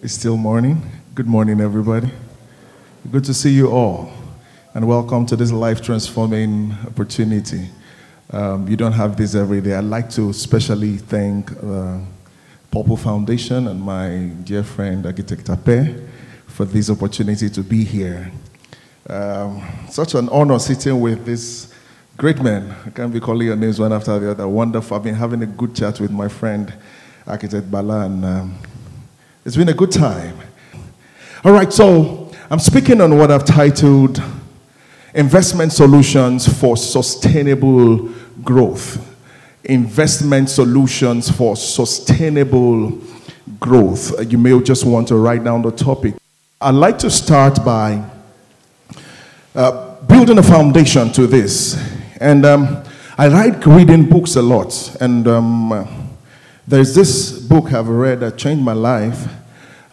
It's still morning. Good morning, everybody. Good to see you all, and welcome to this life-transforming opportunity. You don't have this every day. I'd like to especially thank Purple Foundation and my dear friend, Architect Ape, for this opportunity to be here. Such an honor sitting with this great men. I can't be calling your names one after the other. Wonderful. I've been having a good chat with my friend, Architect Bala, and it's been a good time. All right, so I'm speaking on what I've titled Investment Solutions for Sustainable Growth. Investment Solutions for Sustainable Growth. You may just want to write down the topic. I'd like to start by building a foundation to this. And I like reading books a lot. And there's this book I've read that changed my life.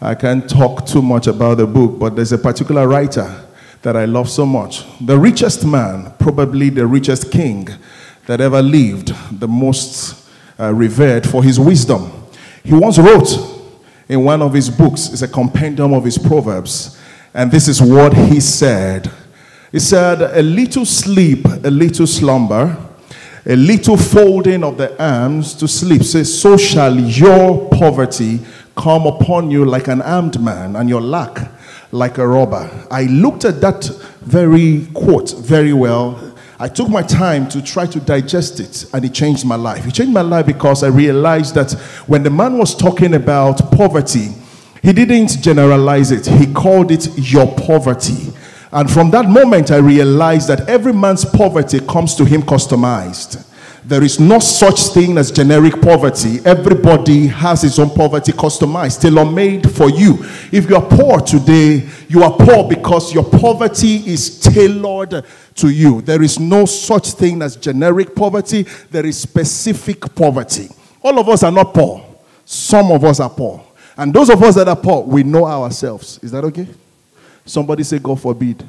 I can't talk too much about the book, but there's a particular writer that I love so much. The richest man, probably the richest king that ever lived, the most revered for his wisdom. He once wrote in one of his books, it's a compendium of his proverbs, and this is what he said. He said, a little sleep, a little slumber, a little folding of the arms to sleep. Says, so shall your poverty come upon you like an armed man, and your lack like a robber. I looked at that very quote very well. I took my time to try to digest it, and it changed my life. It changed my life because I realized that when the man was talking about poverty, he didn't generalize it. He called it your poverty. And from that moment, I realized that every man's poverty comes to him customized. There is no such thing as generic poverty. Everybody has his own poverty customized, tailor-made for you. If you are poor today, you are poor because your poverty is tailored to you. There is no such thing as generic poverty. There is specific poverty. All of us are not poor. Some of us are poor. And those of us that are poor, we know ourselves. Is that okay? Somebody say, God forbid.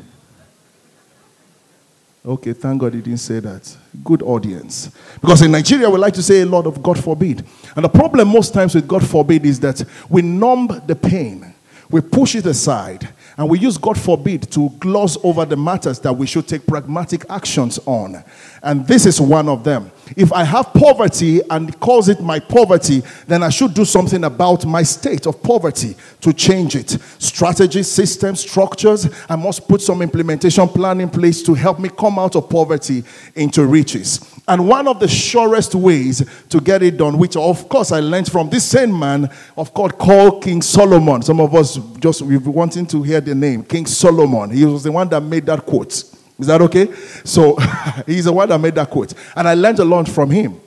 Okay, thank God he didn't say that. Good audience. Because in Nigeria, we like to say a lot of God forbid. And the problem most times with God forbid is that we numb the pain. We push it aside. And we use God forbid to gloss over the matters that we should take pragmatic actions on. And this is one of them. If I have poverty and cause it my poverty, then I should do something about my state of poverty to change it. Strategies, systems, structures. I must put some implementation plan in place to help me come out of poverty into riches. And one of the surest ways to get it done, which of course I learned from this same man, of course, called King Solomon. Some of us we've been wanting to hear the name, King Solomon. He was the one that made that quote. Is that okay? So he's the one that made that quote. And I learned a lot from him.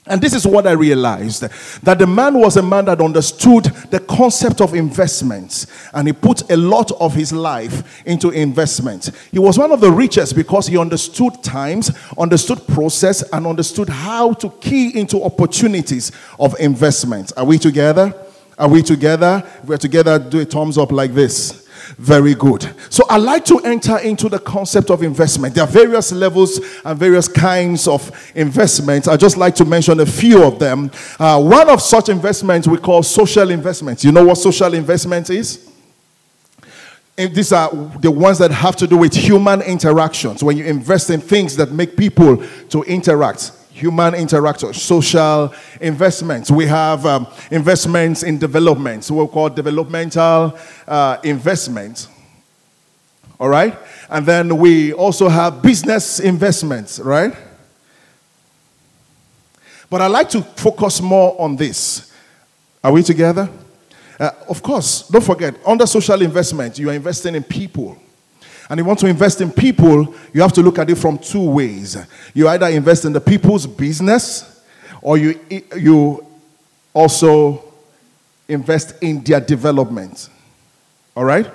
And this is what I realized, that the man was a man that understood the concept of investments, and he put a lot of his life into investment. He was one of the richest because he understood times, understood process, and understood how to key into opportunities of investment. Are we together? Are we together? If we're together, do a thumbs up like this. Very good. So I like to enter into the concept of investment. There are various levels and various kinds of investments. I just like to mention a few of them. One of such investments we call social investments. You know what social investment is? And these are the ones that have to do with human interactions. When you invest in things that make people to interact. Human interaction, social investments. We have investments in development. So we'll call developmental investments. All right? And then we also have business investments, right? But I like to focus more on this. Are we together? Of course, don't forget, under social investment, you are investing in people. And you want to invest in people, you have to look at it from two ways. You either invest in the people's business, or you also invest in their development. All right?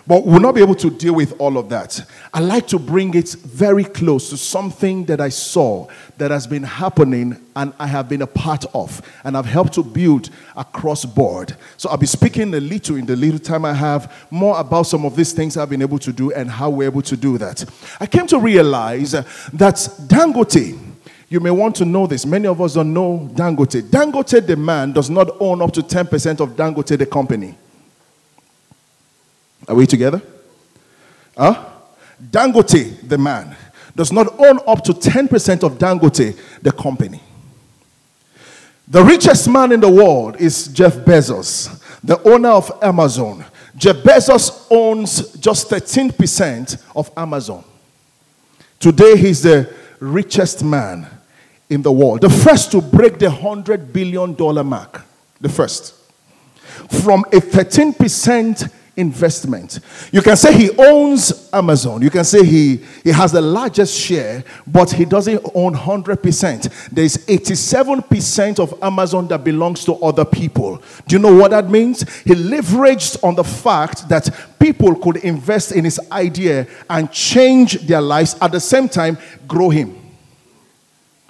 But we'll not be able to deal with all of that. I like to bring it very close to something that I saw that has been happening and I have been a part of. And I've helped to build across board. So I'll be speaking a little in the little time I have more about some of these things I've been able to do and how we're able to do that. I came to realize that Dangote, you may want to know this. Many of us don't know Dangote. Dangote, the man, does not own up to 10% of Dangote, the company. Are we together? Huh? Dangote, the man, does not own up to 10% of Dangote, the company. The richest man in the world is Jeff Bezos, the owner of Amazon. Jeff Bezos owns just 13% of Amazon. Today, he's the richest man in the world. The first to break the $100 billion mark. The first. From a 13% investment. You can say he owns Amazon. You can say he has the largest share, but he doesn't own 100%. There's 87% of Amazon that belongs to other people. Do you know what that means? He leveraged on the fact that people could invest in his idea and change their lives, at the same time grow him.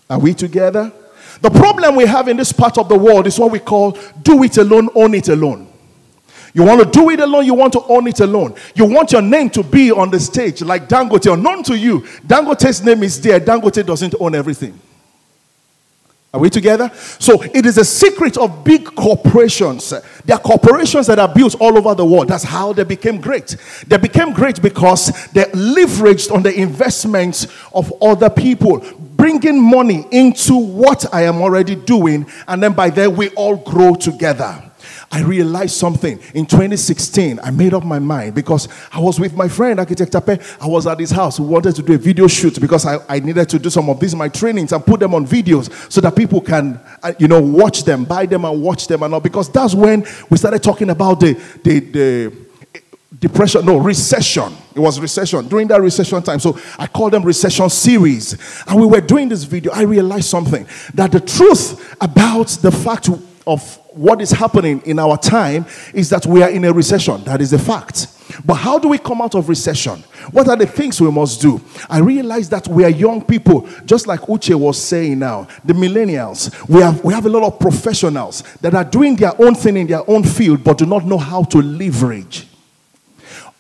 Are we together? The problem we have in this part of the world is what we call do it alone, own it alone. You want to do it alone, you want to own it alone. You want your name to be on the stage like Dangote, unknown to you. Dangote's name is there. Dangote doesn't own everything. Are we together? So it is a secret of big corporations. There are corporations that are built all over the world. That's how they became great. They became great because they leveraged on the investments of other people, bringing money into what I am already doing, and then by then we all grow together. I realized something. In 2016, I made up my mind because I was with my friend, Architect Tape. I was at his house. We wanted to do a video shoot because I needed to do some of these, my trainings, and put them on videos so that people can, watch them, buy them and watch them and all. Because that's when we started talking about the depression, no, recession. It was recession. During that recession time. So I called them recession series. And we were doing this video. I realized something. That the truth about the fact of what is happening in our time is that we are in a recession. That is a fact. But how do we come out of recession? What are the things we must do? I realize that we are young people, just like Uche was saying now, the millennials. We have a lot of professionals that are doing their own thing in their own field, but do not know how to leverage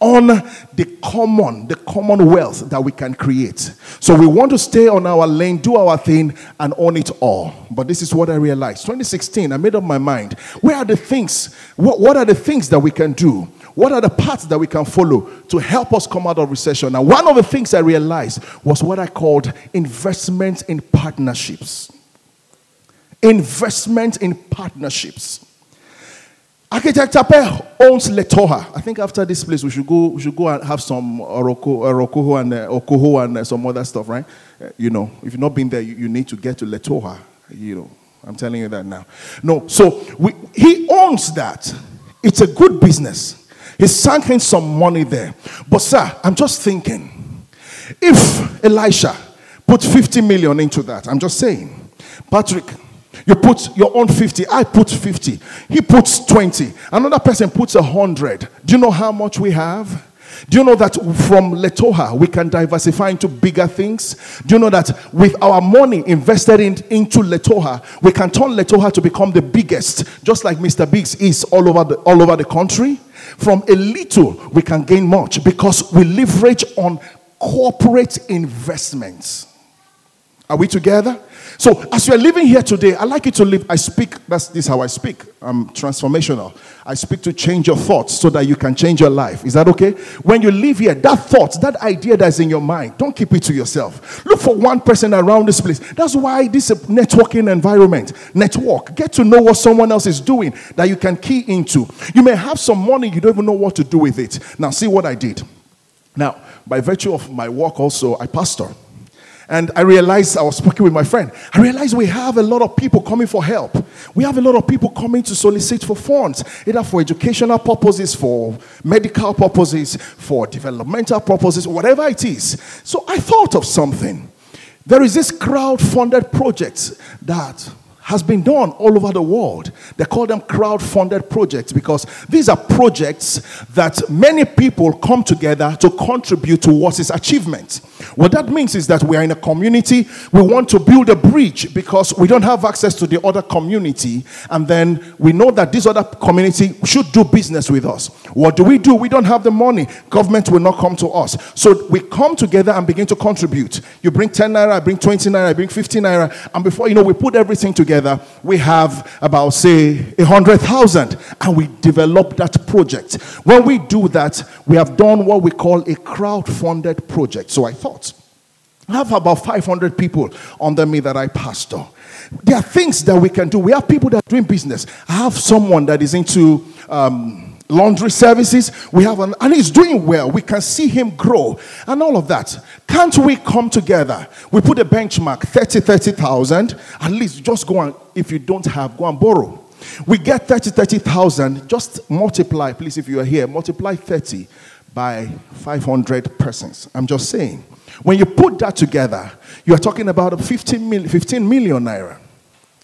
on the common wealth that we can create. So we want to stay on our lane, do our thing, and own it all. But this is what I realized. 2016, I made up my mind. Where are the things? What are the things that we can do? What are the paths that we can follow to help us come out of recession? Now, one of the things I realized was what I called investment in partnerships. Investment in partnerships. Architect Tape owns Letoha. I think after this place we should go and have some Okoho and some other stuff, right? If you've not been there, you need to get to Letoha. I'm telling you that now. No, so he owns that. It's a good business. He's sunk in some money there. But sir, I'm just thinking, if Elisha put 50 million into that, I'm just saying, Patrick, you put your own 50. I put 50. He puts 20. Another person puts 100. Do you know how much we have? Do you know that from Letoha we can diversify into bigger things? Do you know that with our money invested into Letoha, we can turn Letoha to become the biggest, just like Mr. Biggs is all over the country? From a little we can gain much because we leverage on corporate investments. Are we together? So as you're living here today, I like you to live. This is how I speak. I'm transformational. I speak to change your thoughts so that you can change your life. Is that okay? When you live here, that thought, that idea that's in your mind, don't keep it to yourself. Look for one person around this place. That's why this is a networking environment. Network. Get to know what someone else is doing that you can key into. You may have some money, you don't even know what to do with it. Now see what I did. Now, by virtue of my work also, I pastor. And I realized, I was speaking with my friend, I realized we have a lot of people coming for help. We have a lot of people coming to solicit for funds, either for educational purposes, for medical purposes, for developmental purposes, whatever it is. So I thought of something. There is this crowd-funded project that has been done all over the world. They call them crowd-funded projects because these are projects that many people come together to contribute towards its achievement. What that means is that we are in a community, we want to build a bridge because we don't have access to the other community, and then we know that this other community should do business with us. What do? We don't have the money. Government will not come to us. So we come together and begin to contribute. You bring 10 naira, I bring 20 naira, I bring 50 naira, and before you know, we put everything together. together, we have about, say, 100,000, and we develop that project. When we do that, we have done what we call a crowd-funded project. So I thought, I have about 500 people under me that I pastor. There are things that we can do. We have people that are doing business. I have someone that is into laundry services. We have and he's doing well. We can see him grow and all of that. Can't we come together? We put a benchmark, 30,000. At least just go and, if you don't have, go and borrow. We get 30,000. Just multiply, please, if you are here, multiply 30 by 500 persons. I'm just saying. When you put that together, you are talking about 15 million naira.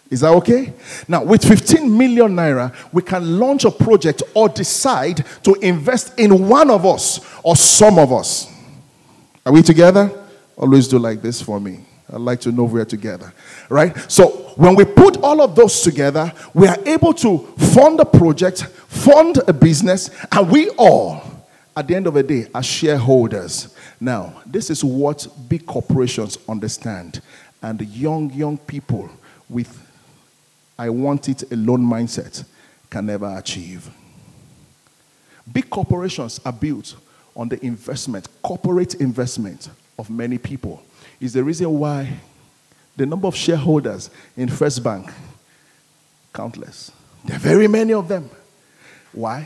Is that okay? Now, with 15 million naira, we can launch a project or decide to invest in one of us or some of us. Are we together? Always do like this for me. I'd like to know we're together. Right? So, when we put all of those together, we are able to fund a project, fund a business, and we all, at the end of the day, are shareholders. Now, this is what big corporations understand. And the young people with I want it alone mindset can never achieve. Big corporations are built on the investment, corporate investment of many people. Is the reason why the number of shareholders in First Bank, countless. There are very many of them. Why?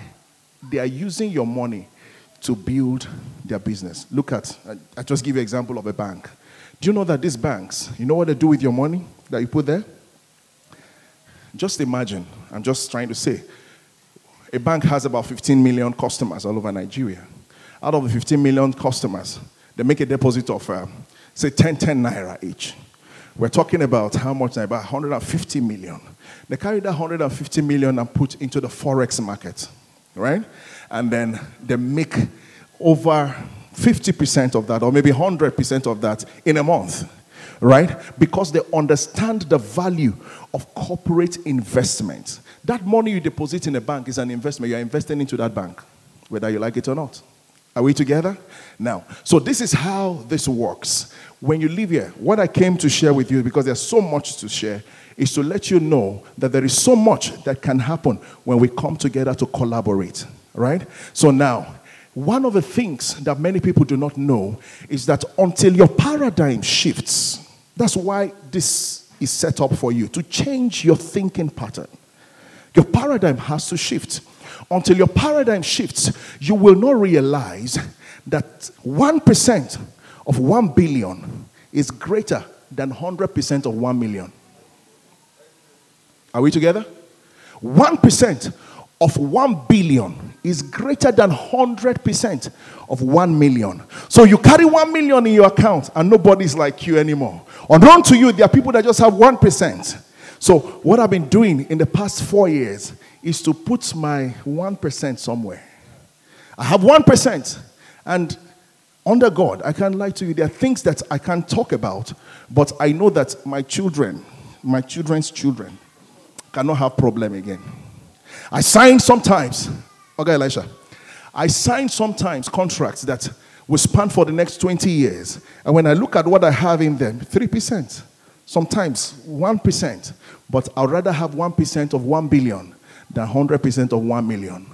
They are using your money to build their business. Look at, I just give you an example of a bank. Do you know that these banks, you know what they do with your money that you put there? Just imagine, I'm just trying to say, a bank has about 15 million customers all over Nigeria. Out of the 15 million customers, they make a deposit of, say, 10 naira each. We're talking about how much? About 150 million. They carry that 150 million and put into the forex market, right? And then they make over 50% of that, or maybe 100% of that in a month, right? Because they understand the value of corporate investment. That money you deposit in a bank is an investment. You're investing into that bank, whether you like it or not. Are we together? Now, so this is how this works. When you leave here, what I came to share with you, because there's so much to share, is to let you know that there is so much that can happen when we come together to collaborate, right? So now, one of the things that many people do not know is that until your paradigm shifts, that's why this is set up for you, to change your thinking pattern. Your paradigm has to shift. Until your paradigm shifts, you will not realize that 1% of 1 billion is greater than 100% of 1 million. Are we together? 1% of 1 billion is greater than 100% of 1 million. So you carry 1 million in your account and nobody's like you anymore. Unknown to you, there are people that just have 1%. So what I've been doing in the past 4 years is to put my 1% somewhere. I have 1%, and under God, I can't lie to you, there are things that I can't talk about, but I know that my children, my children's children, cannot have problem again. I sign sometimes, okay, Elisha, I sign sometimes contracts that will span for the next 20 years, and when I look at what I have in them, 3%, sometimes 1%, but I'd rather have 1% of 1 billion than 100% of 1 million.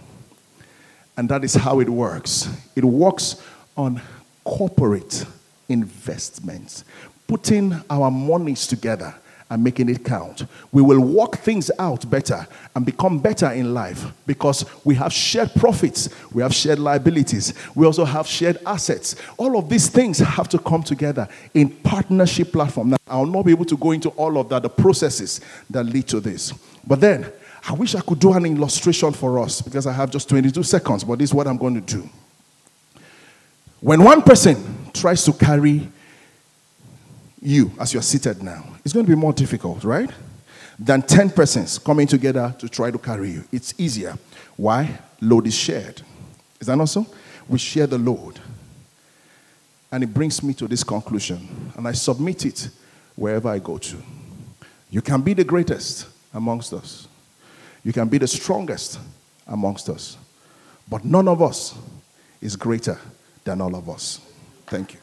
And that is how it works. It works on corporate investments, putting our monies together and making it count. We will work things out better and become better in life because we have shared profits, we have shared liabilities, we also have shared assets. All of these things have to come together in partnership platform. Now, I'll not be able to go into all of that, the processes that lead to this. But then, I wish I could do an illustration for us because I have just 22 seconds, but this is what I'm going to do. When one person tries to carry you as you're seated now, it's going to be more difficult, right? Than 10 persons coming together to try to carry you. It's easier. Why? Load is shared. Is that not so? We share the load. And it brings me to this conclusion. And I submit it wherever I go to. You can be the greatest amongst us. You can be the strongest amongst us. But none of us is greater than all of us. Thank you.